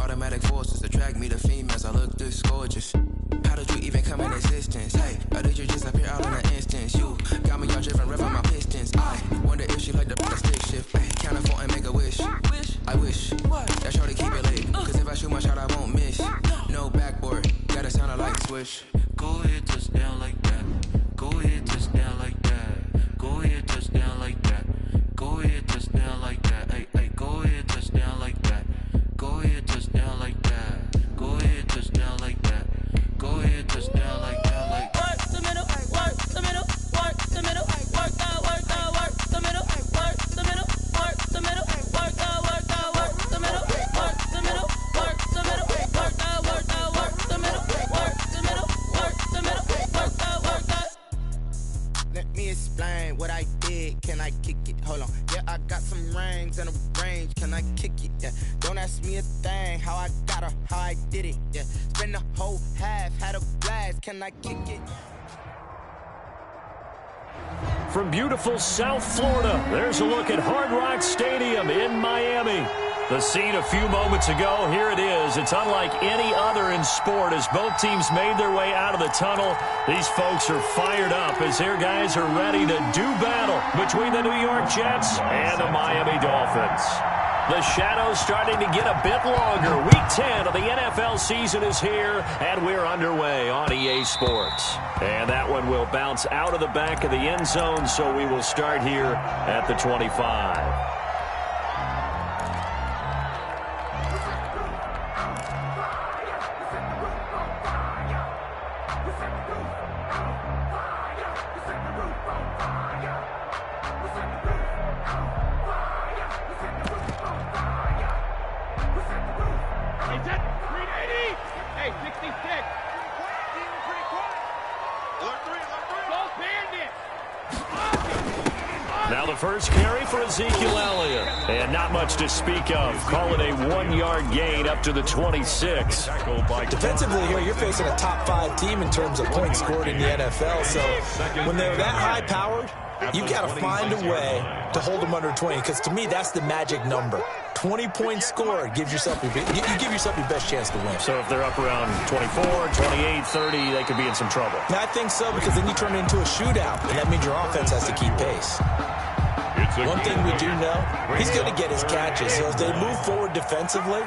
Automatic forces attract me to females. I look this gorgeous. How did you even come in existence? Hey, or did you just appear out in an instance? You got me all driven, revving my pistons. I wonder if she like the stick shift. Hey, count it 4 and make a wish. I wish that shorty keep it late. Cause if I shoot my shot, I won't miss. No backboard, gotta sound a light switch. Go ahead, touchdown like that. Go ahead, touchdown like that. Go ahead, touchdown like that. Go ahead, touchdown like that. Hey, hey, go ahead, touchdown like that. Go ahead, touchdown like that. Go ahead, touchdown like that. Go ahead, touchdown like that. Like work the middle, work the middle, work the middle, work the middle, work the middle, work the middle, work the middle, work the middle, work the middle, work the middle, work the middle, work the middle, work the. Let me explain what I did. Can I kick it? Hold on. Yeah, I got some rings and a range. Can I kick it? Yeah. Don't ask me a thing. How I got her, how I did it. Yeah. Spend the whole half, had a blast. Can I kick it? From beautiful South Florida, there's a look at Hard Rock Stadium in Miami. The scene a few moments ago, here it is. It's unlike any other in sport as both teams made their way out of the tunnel. These folks are fired up as their guys are ready to do battle between the New York Jets and the Miami Dolphins. The shadow's starting to get a bit longer. Week 10 of the NFL season is here, and we're underway on EA Sports. And that one will bounce out of the back of the end zone, so we will start here at the 25. Now the first carry for Ezekiel Elliott. And not much to speak of. Call it a 1-yard gain up to the 26. Defensively here, you're facing a top 5 team in terms of points scored in the NFL. So when they're that high-powered, you got to find a way to hold them under 20. Because to me, that's the magic number. 20 points scored gives yourself you give yourself your best chance to win. So if they're up around 24, 28, 30, they could be in some trouble. And I think so, because then you turn it into a shootout, and that means your offense has to keep pace. One thing we do know, he's going to get his catches. So as they move forward defensively,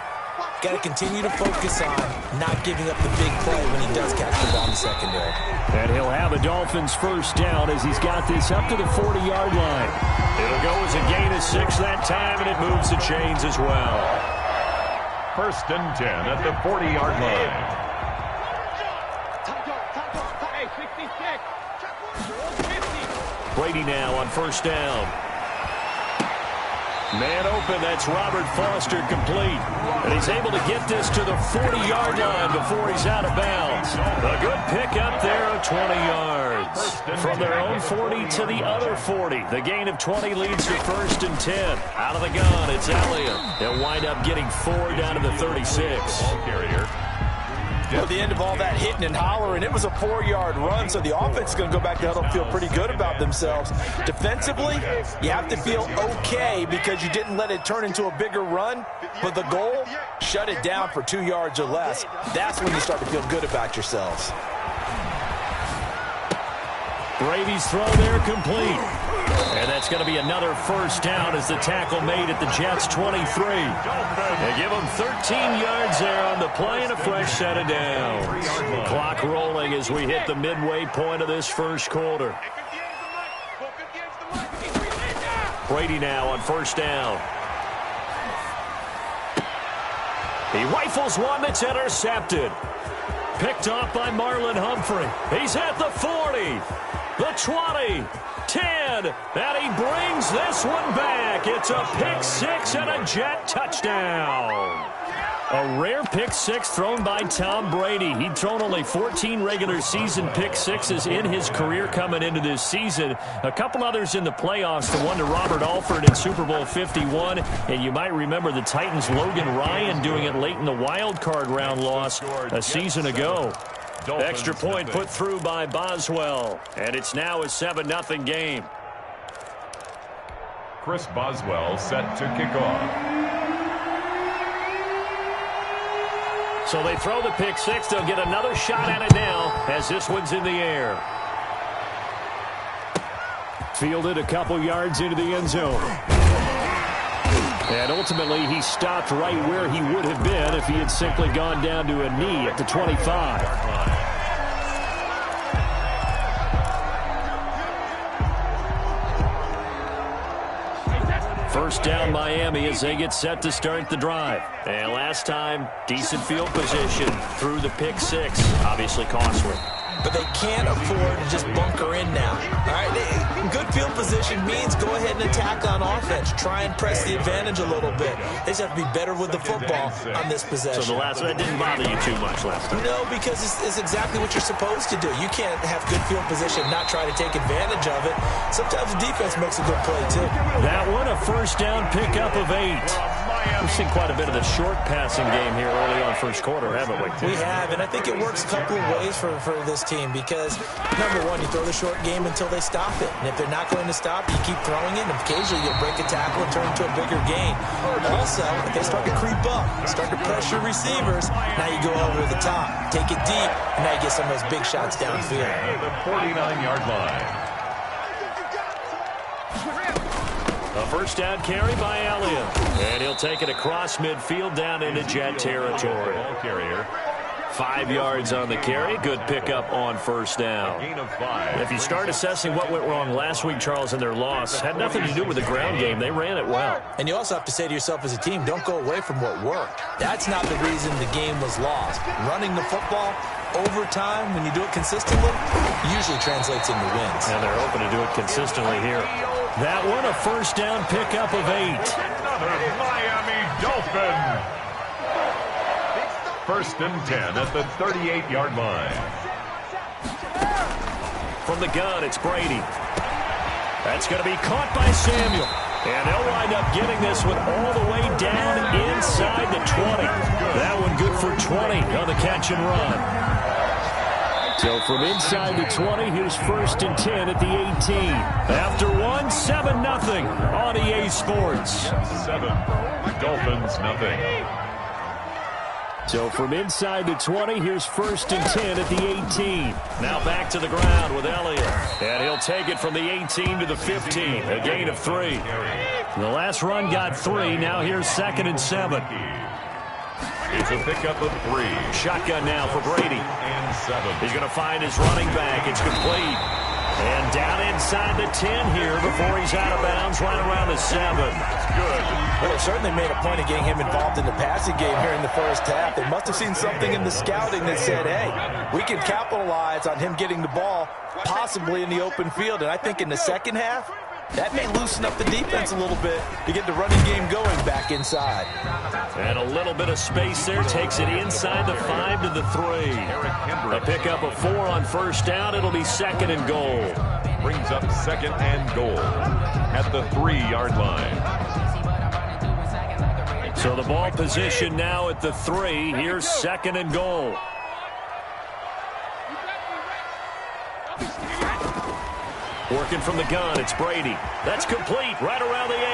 got to continue to focus on not giving up the big play when he does catch the ball in the secondary. And he'll have the Dolphins first down as he's got this up to the 40-yard line. It'll go as a gain of 6 that time, and it moves the chains as well. First and 10 at the 40-yard line. Brady now on first down. Man open, that's Robert Foster complete. And he's able to get this to the 40-yard line before he's out of bounds. A good pick up there of 20 yards. From their own 40 to the other 40. The gain of 20 leads to first and 10. Out of the gun, it's Elliott. They'll wind up getting 4 down to the 36. Ball carrier. At the end of all that hitting and hollering, it was a 4-yard run, so the offense is going to go back to huddle and feel pretty good about themselves. Defensively, you have to feel okay because you didn't let it turn into a bigger run, but the goal, shut it down for 2 yards or less. That's when you start to feel good about yourselves. Brady's throw there complete. And that's going to be another first down as the tackle made at the Jets' 23. They give them 13 yards there on the play and a fresh set of downs. Clock rolling as we hit the midway point of this first quarter. Brady now on first down. He rifles one that's intercepted. Picked off by Marlon Humphrey. He's at the 40, the 20, 10, and he brings this one back. It's a pick six and a Jet touchdown. A rare pick six thrown by Tom Brady. He'd thrown only 14 regular season pick sixes in his career coming into this season. A couple others in the playoffs, the one to Robert Alford in Super Bowl 51. And you might remember the Titans' Logan Ryan doing it late in the wild card round loss a season ago. Extra point put through by Boswell. And it's now a 7-0 game. Chris Boswell set to kick off. So they throw the pick six. They'll get another shot at it now as this one's in the air. Fielded a couple yards into the end zone. And ultimately, he stopped right where he would have been if he had simply gone down to a knee at the 25. First down Miami as they get set to start the drive. And last time, decent field position through the pick six. Obviously costly. But they can't afford to just bunker in now. All right, good field position means go ahead and attack on offense. Try and press the advantage a little bit. They just have to be better with the football on this possession. So the last one didn't bother you too much last time? No, because it's exactly what you're supposed to do. You can't have good field position and not try to take advantage of it. Sometimes the defense makes a good play, too. That one, a first down pickup of 8. We've seen quite a bit of the short passing game here early on first quarter, haven't we? We have, and I think it works a couple of ways for this team because, number one, you throw the short game until they stop it. And if they're not going to stop, you keep throwing it, and occasionally you'll break a tackle and turn into a bigger gain. Also, if they start to creep up, start to pressure receivers, now you go over the top, take it deep, and now you get some of those big shots downfield. The 49-yard line. A first down carry by Elliott. And he'll take it across midfield down into Jet territory. Ball carrier. 5 yards on the carry. Good pickup on first down. Gain of 5. If you start assessing what went wrong last week, Charles, in their loss, had nothing to do with the ground game. They ran it well. And you also have to say to yourself as a team, don't go away from what worked. That's not the reason the game was lost. Running the football over time, when you do it consistently, usually translates into wins. And they're hoping to do it consistently here. That one, a first down pickup of 8. Another Miami Dolphin. First and 10 at the 38-yard line. From the gun, it's Brady. That's going to be caught by Samuel. And they'll wind up getting this one all the way down inside the 20. That one good for 20 on the catch and run. So from inside the 20, here's first and 10 at the 18. After one, 7-0 on EA Sports. 7. Dolphins, nothing. So from inside the 20, here's first and 10 at the 18. Now back to the ground with Elliott. And he'll take it from the 18 to the 15. A gain of 3. The last run got 3. Now here's second and 7. It's a pickup of 3. Shotgun now for Brady. And 7. He's going to find his running back. It's complete. And down inside the 10 here before he's out of bounds right around the 7. Good. Well, they certainly made a point of getting him involved in the passing game here in the first half. They must have seen something in the scouting that said, hey, we can capitalize on him getting the ball possibly in the open field. And I think in the second half, that may loosen up the defense a little bit to get the running game going back inside. And a little bit of space there takes it inside the 5 to the 3. A pickup of 4 on first down. It'll be second and goal. Brings up second and goal at the 3-yard line. So the ball position now at the 3. Here's second and goal. Working from the gun, it's Brady. That's complete right around the 8.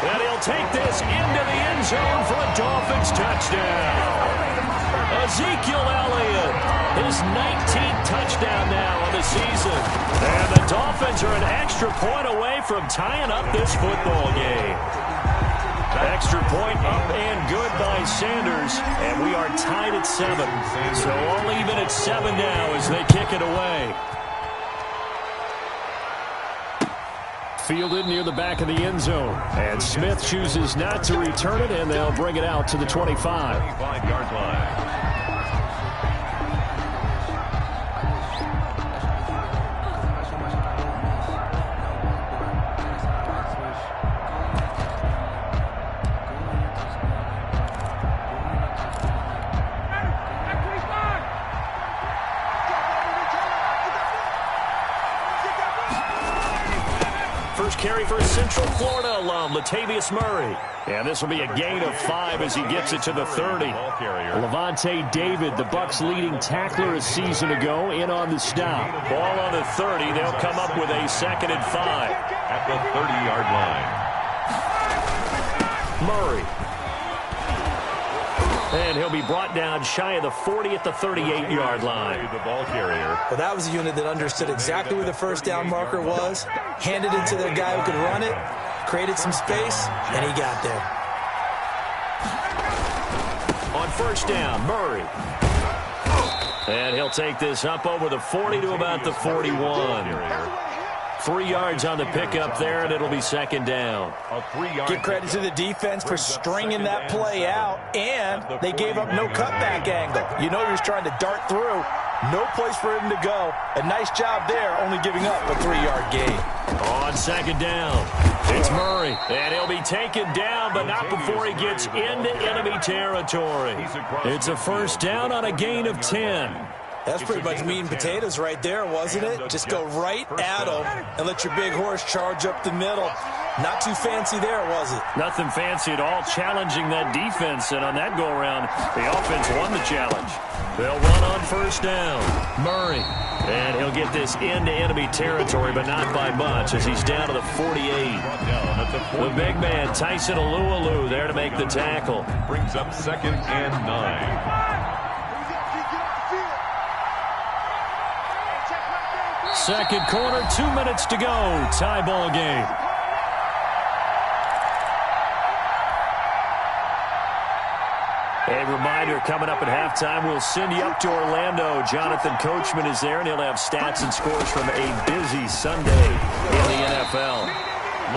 And he'll take this into the end zone for a Dolphins touchdown. Ezekiel Elliott, his 19th touchdown now on the season. And the Dolphins are an extra point away from tying up this football game. Extra point up and good by Sanders. And we are tied at 7. So all even at 7 now as they kick it away. Fielded near the back of the end zone. And Smith chooses not to return it, and they'll bring it out to the 25. 25-yard line. Carry for Central Florida alum Latavius Murray. And this will be a gain of 5 as he gets it to the 30. Levante David, the Bucs' leading tackler a season ago, in on the stop. Ball on the 30. They'll come up with a second and 5. At the 30-yard line. Murray. And he'll be brought down shy of the 40 at the 38-yard line. The ball carrier. Well, that was a unit that understood exactly where the first down marker was, handed it to their guy who could run it, created some space, and he got there. On first down, Murray. And he'll take this up over the 40 to about the 41. 3 yards on the pickup there, and it'll be second down. Give credit to the defense for stringing that play out, and they gave up no cutback angle. You know he was trying to dart through. No place for him to go. A nice job there, only giving up a 3-yard gain. On second down, it's Murray. And he'll be taken down, but not before he gets into enemy territory. It's a first down on a gain of 10. That's pretty much meat and potatoes right there, wasn't it? Just go right at them and let your big horse charge up the middle. Not too fancy there, was it? Nothing fancy at all, challenging that defense. And on that go-around, the offense won the challenge. They'll run on first down. Murray. And he'll get this into enemy territory, but not by much, as he's down to the 48. The big man, Tyson Alualu, there to make the tackle. Brings up 2nd and 9. Second quarter, 2 minutes to go. Tie ball game. A reminder, coming up at halftime, we'll send you up to Orlando. Jonathan Coachman is there, and he'll have stats and scores from a busy Sunday in the NFL.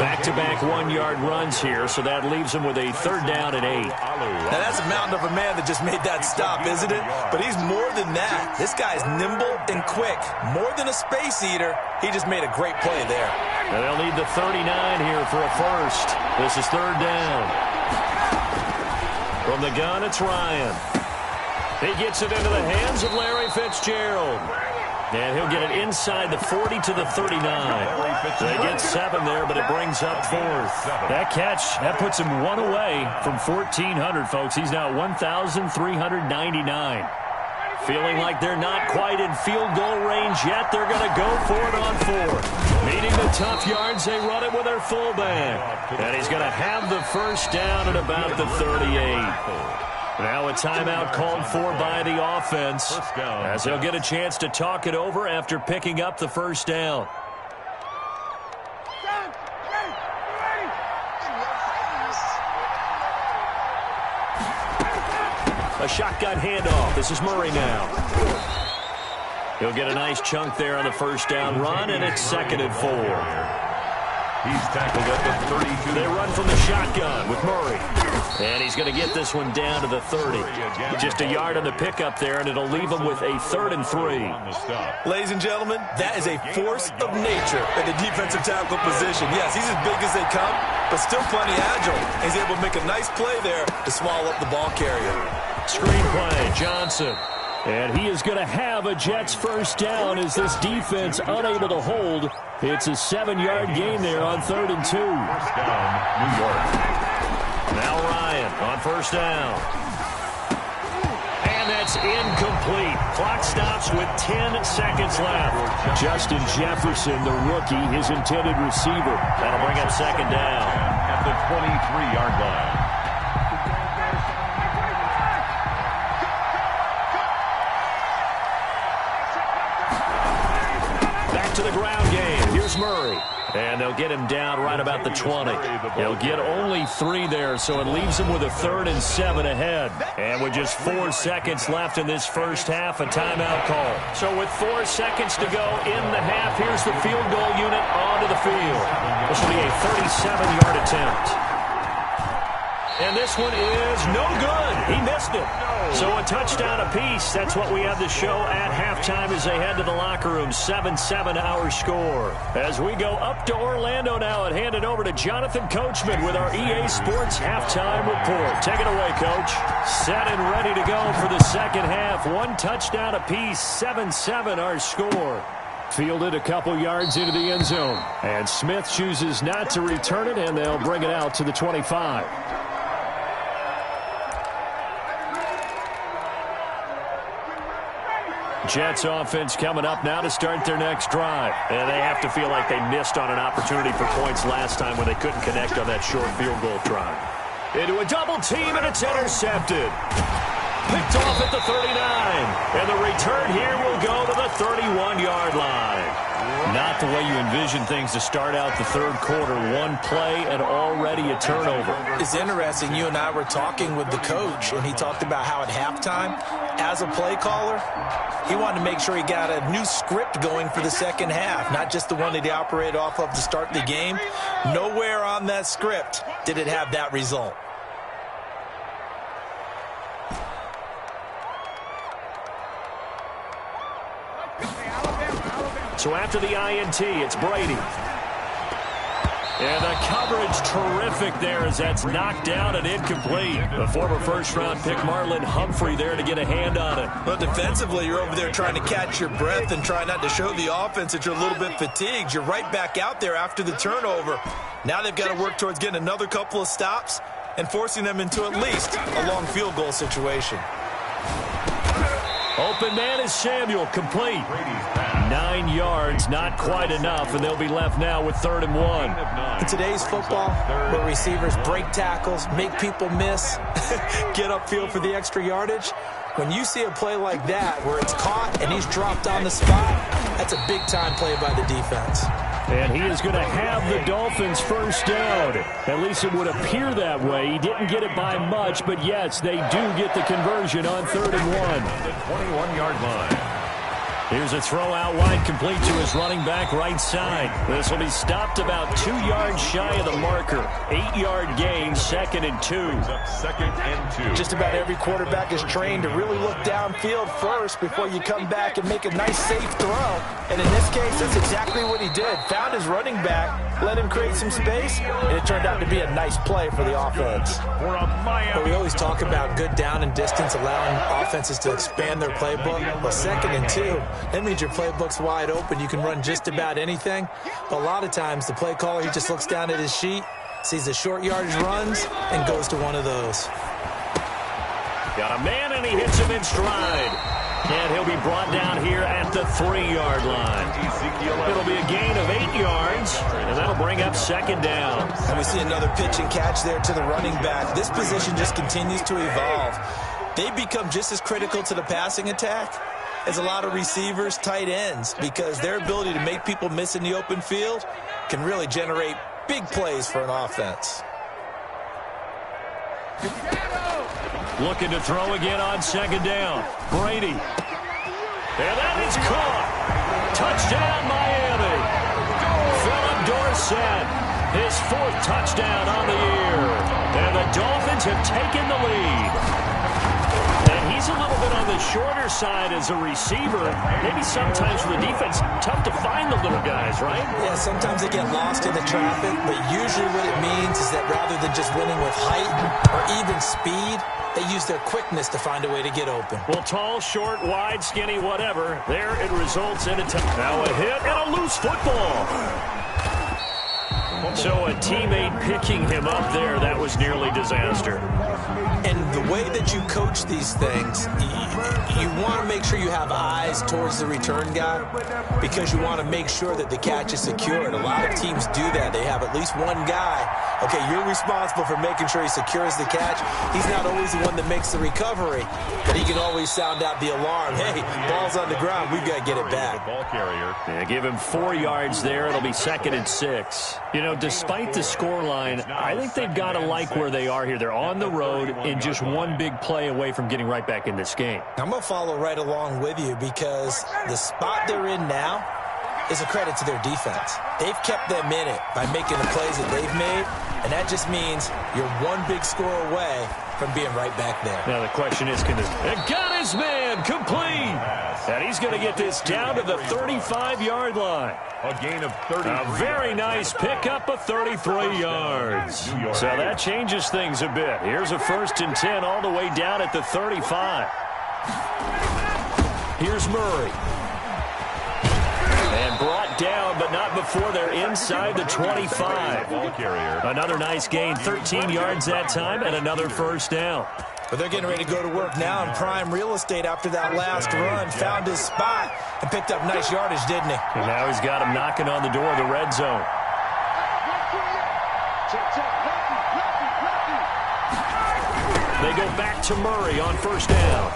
Back-to-back 1-yard runs here, so that leaves him with a third down and 8. Now, that's a mountain of a man that just made that stop, isn't it? But he's more than that. This guy's nimble and quick. More than a space eater, he just made a great play there. And they'll need the 39 here for a first. This is third down. From the gun, it's Ryan. He gets it into the hands of Larry Fitzgerald. And he'll get it inside the 40 to the 39. They get 7 there, but it brings up fourth. That catch, that puts him 1 away from 1,400, folks. He's now 1,399. Feeling like they're not quite in field goal range yet. They're going to go for it on fourth. Meeting the tough yards, they run it with their fullback. And he's going to have the first down at about the 38. Now a timeout called for by the offense, as they'll get a chance to talk it over after picking up the first down. A shotgun handoff. This is Murray now. He'll get a nice chunk there on the first down run, and it's 2nd and 4. He's tackled at the 32. They run from the shotgun with Murray. And he's going to get this one down to the 30. Just a yard on the pickup there, and it'll leave him with a 3rd and 3. Ladies and gentlemen, that is a force of nature at the defensive tackle position. Yes, he's as big as they come, but still plenty agile. He's able to make a nice play there to swallow up the ball carrier. Screen play, Johnson. And he is going to have a Jets first down as this defense unable to hold. It's a 7-yard gain there on 3rd and 2. First down, New York. Now Ryan on first down. And that's incomplete. Clock stops with 10 seconds left. Justin Jefferson, the rookie, his intended receiver. That'll bring up second down. At the 23-yard line. Back to the ground game. Here's Murray. And they'll get him down right about the 20. He'll get only 3 there, so it leaves him with a 3rd and 7 ahead. And with just 4 seconds left in this first half, a timeout call. So with 4 seconds to go in the half, here's the field goal unit onto the field. This will be a 37-yard attempt. And this one is no good. He missed it. So a touchdown apiece. That's what we have to show at halftime as they head to the locker room. 7-7 our score. As we go up to Orlando now and hand it over to Jonathan Coachman with our EA Sports halftime report. Take it away, Coach. Set and ready to go for the second half. 1 touchdown apiece. 7-7 our score. Fielded a couple yards into the end zone. And Smith chooses not to return it, and they'll bring it out to the 25. Jets offense coming up now to start their next drive. And they have to feel like they missed on an opportunity for points last time when they couldn't connect on that short field goal try. into a double team, and it's intercepted. Picked off at the 39. And the return here will go to the 31-yard line. Not the way you envision things to start out the third quarter. One play and already a turnover. It's interesting. You and I were talking with the coach, and he talked about how at halftime, as a play caller, he wanted to make sure he got a new script going for the second half, not just the one that he operated off of to start the game. Nowhere on that script did it have that result. So after the INT, it's Brady. And the coverage terrific there as that's knocked down and incomplete. The former first-round pick Marlon Humphrey there to get a hand on it. Well, defensively, you're over there trying to catch your breath and try not to show the offense that you're a little bit fatigued. You're right back out there after the turnover. Now they've got to work towards getting another couple of stops and forcing them into at least a long field goal situation. Open man is Samuel, complete. 9 yards, not quite enough, and they'll be left now with 3rd and 1. In today's football, where receivers break tackles, make people miss, get upfield for the extra yardage, when you see a play like that where it's caught and he's dropped on the spot, that's a big-time play by the defense. And he is going to have the Dolphins first down. At least it would appear that way. He didn't get it by much, but yes, they do get the conversion on 3rd and 1. The 21-yard line. Here's a throw out wide, complete to his running back right side. This will be stopped about 2 yards shy of the marker. 8-yard gain, 2nd and 2. 2nd and 2. Just about every quarterback is trained to really look downfield first before you come back and make a nice, safe throw. And in this case, that's exactly what he did. Found his running back, let him create some space, and it turned out to be a nice play for the offense. But we always talk about good down and distance, allowing offenses to expand their playbook. Well, 2nd and 2. That means your playbook's wide open. You can run just about anything. But a lot of times, the play caller, he just looks down at his sheet, sees the short yardage runs, and goes to one of those. Got a man, and he hits him in stride. And he'll be brought down here at the 3-yard line. It'll be a gain of 8 yards, and that'll bring up 2nd down. And we see another pitch and catch there to the running back. This position just continues to evolve. They become just as critical to the passing attack as a lot of receivers, tight ends, because their ability to make people miss in the open field can really generate big plays for an offense. Looking to throw again on 2nd down. Brady. And that is caught. Touchdown, Miami. Philip Dorsett, his 4th touchdown on the year. And the Dolphins have taken the lead. He's a little bit on the shorter side as a receiver. Maybe sometimes for the defense, tough to find the little guys, right? Yeah, sometimes they get lost in the traffic, but usually what it means is that rather than just winning with height or even speed, they use their quickness to find a way to get open. Well, tall, short, wide, skinny, whatever. There it results in a now a hit and a loose football. So a teammate picking him up there, that was nearly disaster. And the way that you coach these things, you want to make sure you have eyes towards the return guy because you want to make sure that the catch is secured. A lot of teams do that. They have at least one guy. Okay, you're responsible for making sure he secures the catch. He's not always the one that makes the recovery, but he can always sound out the alarm. Hey, ball's on the ground. We've got to get it back. Ball carrier. Yeah, give him 4 yards there. It'll be 2nd and 6. You know, despite the scoreline, I think they've got to like where they are here. They're on the road and just one big play away from getting right back in this game. I'm going to follow right along with you because the spot they're in now is a credit to their defense. They've kept them in it by making the plays that they've made, and that just means you're one big score away from being right back there. Now the question is, can this... And got his man complete! And he's going to get this down to the 35-yard line. A gain of 30. A very nice pickup of 33 yards. So that changes things a bit. Here's a 1st and 10 all the way down at the 35. Here's Murray. And brought down, but not before they're inside the 25. Ball carrier. Another nice gain, 13 yards that time, and another 1st down. But they're getting ready to go to work now in prime real estate after that last run. Found his spot and picked up nice yardage, didn't he? And now he's got him knocking on the door of the red zone. They go back to Murray on first down.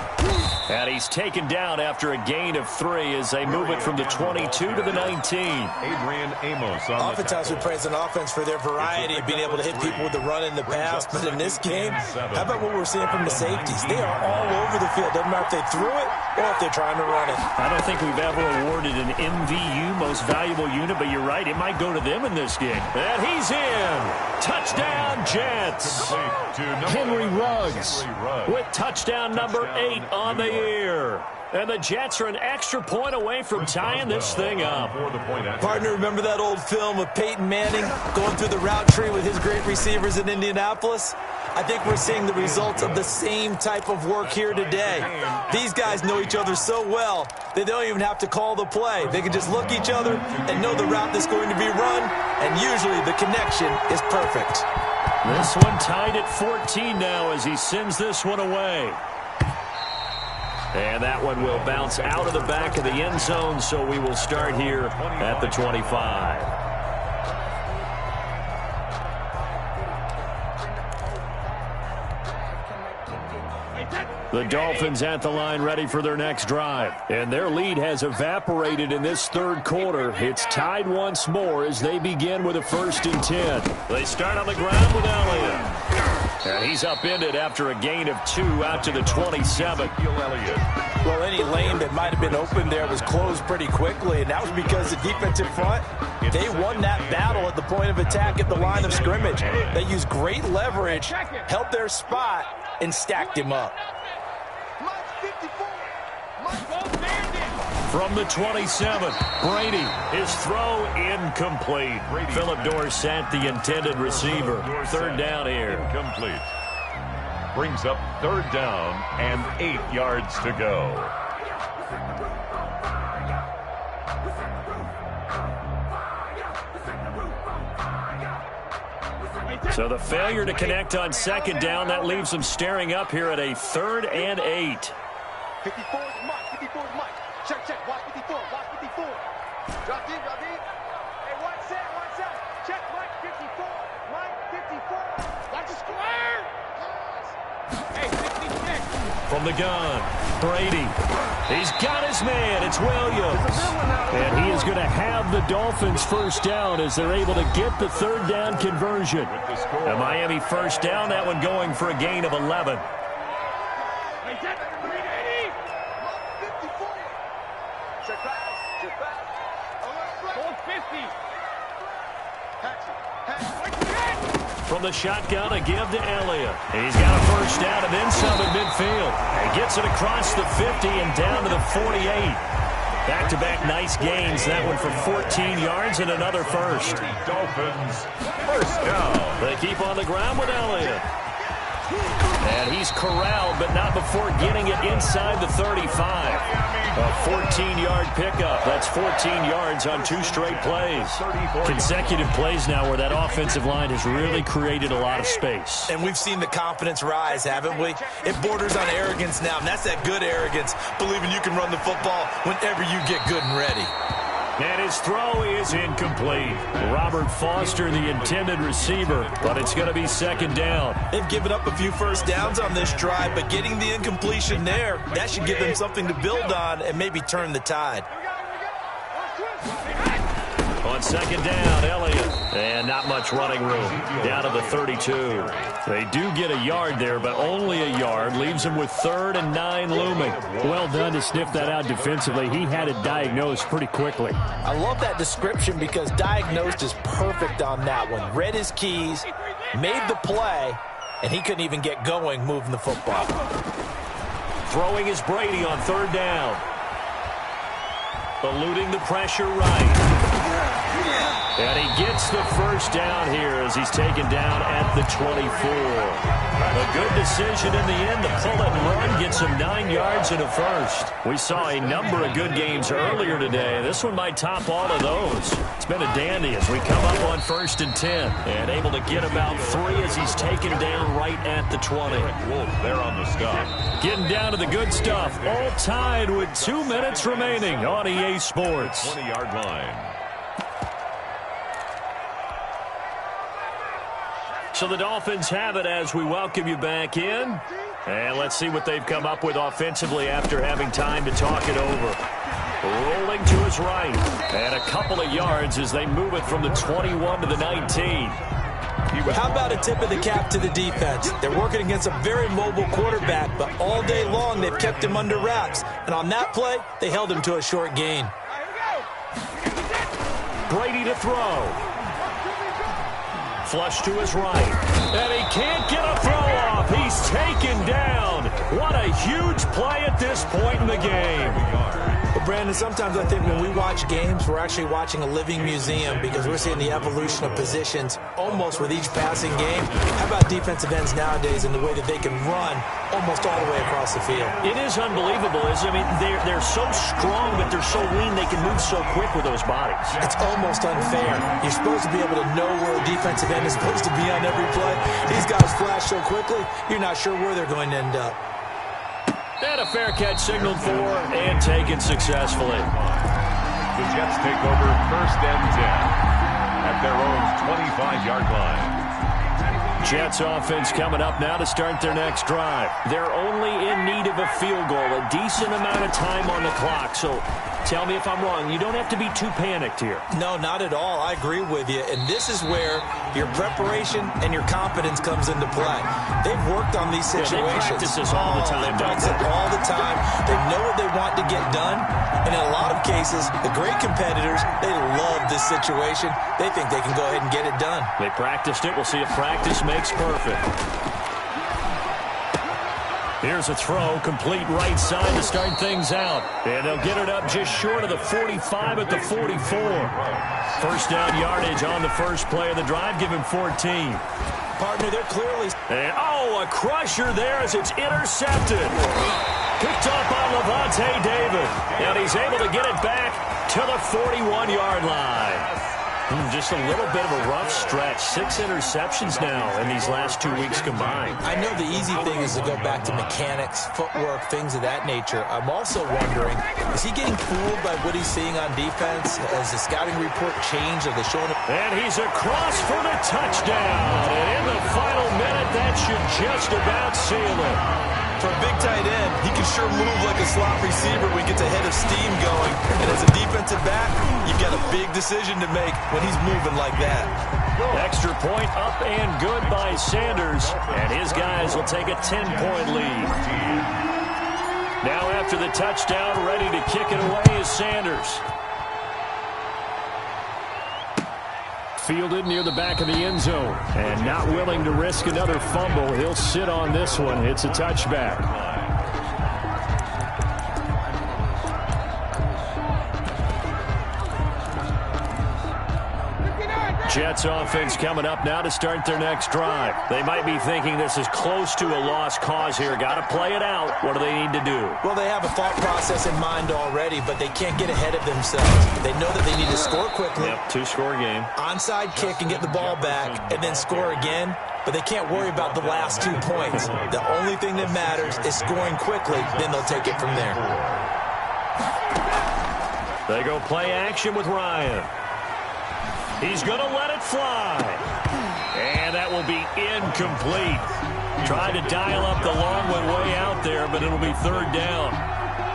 And he's taken down after a gain of 3 as they move it from the 22 to the 19. Adrian Amos on Oftentimes we praise an offense for their variety of being able to hit people with the run and the pass. But in this game, how about what we're seeing from the safeties? They are all over the field. Doesn't matter if they threw it or if they're trying to run it. I don't think we've ever awarded an MVU, most valuable unit, but you're right, it might go to them in this game. And he's in. Touchdown, Jets. Henry Ruggs with touchdown number 8 on the year. And the Jets are an extra point away from tying this thing up. Partner, remember that old film of Peyton Manning going through the route tree with his great receivers in Indianapolis? I think we're seeing the results of the same type of work here today. These guys know each other so well, they don't even have to call the play. They can just look each other and know the route that's going to be run, and usually the connection is perfect. This one tied at 14 now as he sends this one away. And that one will bounce out of the back of the end zone, so we will start here at the 25. The Dolphins at the line ready for their next drive. And their lead has evaporated in this third quarter. It's tied once more as they begin with a 1st and 10. They start on the ground with Elliott. And he's upended after a gain of 2 out to the 27. Well, any lane that might have been open there was closed pretty quickly, and that was because the defensive front, they won that battle at the point of attack at the line of scrimmage. They used great leverage, held their spot, and stacked him up. From the 27, Brady, his throw incomplete. Philip Dorsett, the intended receiver. 3rd down here. Incomplete. Brings up 3rd down and 8 yards to go. So the failure to connect on 2nd down, that leaves them staring up here at a 3rd and 8. 54 is Mike. 54 is Mike. Check. Watch 54. Watch 54. Drop deep. Hey, one set. Check Mike 54. Mike 54. Watch the square. Hey, 56. From the gun, Brady. He's got his man. It's Williams. And he is going to have the Dolphins 1st down as they're able to get the 3rd down conversion. A Miami 1st down, that one going for a gain of 11. From the shotgun, a give to Elliott. He's got a 1st down and then some at midfield. He gets it across the 50 and down to the 48. Back-to-back nice gains. That one for 14 yards and another 1st. Dolphins 1st down. They keep on the ground with Elliott. And he's corralled, but not before getting it inside the 35. A 14-yard pickup. That's 14 yards on 2 straight plays. Consecutive plays now where that offensive line has really created a lot of space. And we've seen the confidence rise, haven't we? It borders on arrogance now, and that's that good arrogance, believing you can run the football whenever you get good and ready. And his throw is incomplete. Robert Foster, the intended receiver, but it's going to be 2nd down. They've given up a few 1st downs on this drive, but getting the incompletion there, that should give them something to build on and maybe turn the tide. On 2nd down, Elliott. And not much running room. Down to the 32. They do get a yard there, but only a yard. Leaves them with 3rd and 9 looming. Well done to sniff that out defensively. He had it diagnosed pretty quickly. I love that description because diagnosed is perfect on that one. Read his keys, made the play, and he couldn't even get going moving the football. Throwing is Brady on 3rd down. Eluding the pressure right. And he gets the 1st down here as he's taken down at the 24. A good decision in the end to pull it and run, get some 9 yards and a 1st. We saw a number of good games earlier today. This one might top all of those. It's been a dandy as we come up on 1st and 10. And able to get about 3 as he's taken down right at the 20. Wolf there on the stop. Getting down to the good stuff. All tied with 2 minutes remaining on EA Sports. 20-yard line. So the Dolphins have it as we welcome you back in. And let's see what they've come up with offensively after having time to talk it over. Rolling to his right. And a couple of yards as they move it from the 21 to the 19. How about a tip of the cap to the defense? They're working against a very mobile quarterback, but all day long they've kept him under wraps. And on that play, they held him to a short gain. Brady to throw. Flush to his right. And he can't get a throw off. He's taken down. What a huge play at this point in the game. But Brandon, sometimes I think when we watch games, we're actually watching a living museum because we're seeing the evolution of positions almost with each passing game. How about defensive ends nowadays and the way that they can run almost all the way across the field? It is unbelievable, isn't it? I mean, they're so strong, but they're so lean, they can move so quick with those bodies. It's almost unfair. You're supposed to be able to know where a defensive end is supposed to be on every play. These guys flash so quickly, you're not sure where they're going to end up. And a fair catch signaled for and taken successfully. The Jets take over 1st and 10 at their own 25-yard line. Jets offense coming up now to start their next drive. They're only in need of a field goal, a decent amount of time on the clock. So tell me if I'm wrong. You don't have to be too panicked here. No, not at all. I agree with you. And this is where your preparation and your confidence comes into play. They've worked on these situations. They practice this all the time. They practice it all the time. They know what they want to get done. And in a lot of cases, the great competitors, they love this situation. They think they can go ahead and get it done. They practiced it. We'll see if practice makes perfect. Here's a throw, complete right side to start things out. And they'll get it up just short of the 45 at the 44. First down yardage on the first play of the drive. Give him 14. Partner, they're clearly... And, a crusher there as it's intercepted. Picked up by Levante David. And he's able to get it back to the 41-yard line. Just a little bit of a rough stretch. 6 interceptions now in these last 2 weeks combined. I know the easy thing is to go back to mechanics, footwork, things of that nature. I'm also wondering, is he getting fooled by what he's seeing on defense? Has the scouting report changed? Are they showing him? And he's across for the touchdown. And in the final minute, that should just about seal it. For a big tight end, he can sure move like a slot receiver when he gets a head of steam going. And as a defensive back, you've got a big decision to make when he's moving like that. Extra point up and good by Sanders. And his guys will take a 10-point lead. Now after the touchdown, ready to kick it away is Sanders. Fielded near the back of the end zone. And not willing to risk another fumble. He'll sit on this one. It's a touchback. Jets offense coming up now to start their next drive. They might be thinking this is close to a lost cause here. Got to play it out. What do they need to do? Well, they have a thought process in mind already, but they can't get ahead of themselves. They know that they need to score quickly. Yep, 2-score game. Onside kick and get the ball back and then score again, but they can't worry about the last 2 points. The only thing that matters is scoring quickly, then they'll take it from there. They go play action with Ryan. He's going to let it fly. And that will be incomplete. Tried to dial up the long one way out there, but it'll be 3rd down.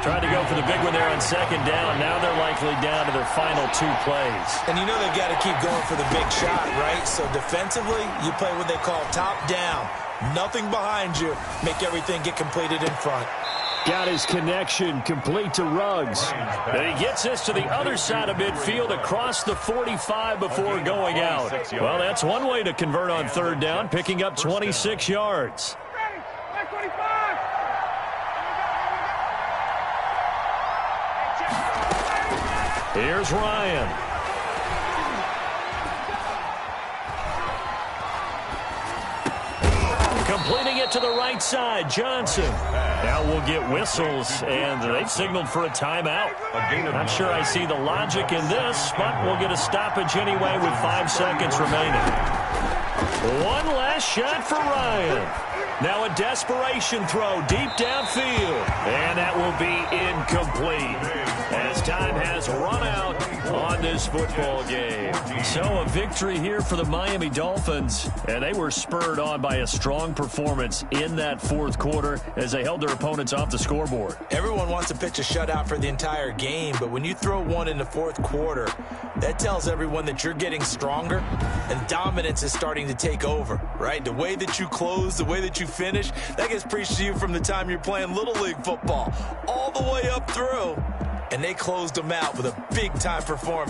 Tried to go for the big one there on 2nd down. Now they're likely down to their final 2 plays. And you know they've got to keep going for the big shot, right? So defensively, you play what they call top down. Nothing behind you. Make everything get completed in front. Got his connection complete to Ruggs. And he gets this to the other side of midfield across the 45 before going out. Well, that's one way to convert on 3rd down, picking up 26 yards. Here's Ryan. Completing it to the right side, Johnson. Now we'll get whistles, and they've signaled for a timeout. Not sure I see the logic in this, but we'll get a stoppage anyway with 5 seconds remaining. One last shot for Ryan. Now a desperation throw deep downfield, and that will be incomplete as time has run out on in this football game. So a victory here for the Miami Dolphins, and they were spurred on by a strong performance in that fourth quarter as they held their opponents off the scoreboard. Everyone wants to pitch a shutout for the entire game, but when you throw one in the fourth quarter, that tells everyone that you're getting stronger and dominance is starting to take over, right? The way that you close, the way that you finish, that gets preached to you from the time you're playing Little League football all the way up through. And they closed them out with a big-time performance.